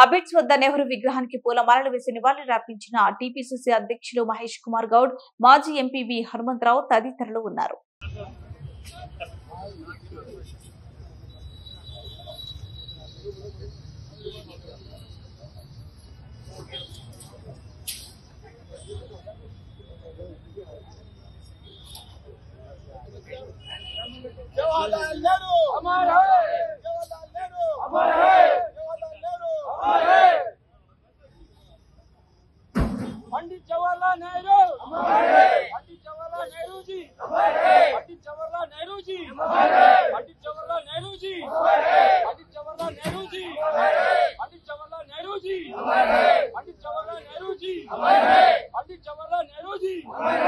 అబిడ్స్ వద్ద నెహ్రూ విగ్రహానికి పూలమాలలు వేసి నివాళులర్పించిన టీపీసీసీ అధ్యక్షులు మహేష్ కుమార్ గౌడ్, మాజీ ఎంపీ వి హనుమంతరావు తదితరులు ఉన్నారు. जवाहरलाल नेहरू अमर है, जवाहरलाल नेहरू अमर है, जवाहरलाल नेहरू अमर है, पंडित जवाहरलाल नेहरू अमर है, पंडित जवाहरलाल नेहरू जी अमर है, पंडित जवाहरलाल नेहरू जी अमर है, पंडित जवाहरलाल नेहरू जी अमर है, पंडित जवाहरलाल नेहरू जी अमर है, पंडित जवाहरलाल नेहरू जी अमर है, पंडित जवाहरलाल नेहरू जी अमर है, पंडित जवाहरलाल नेहरू जी अमर है।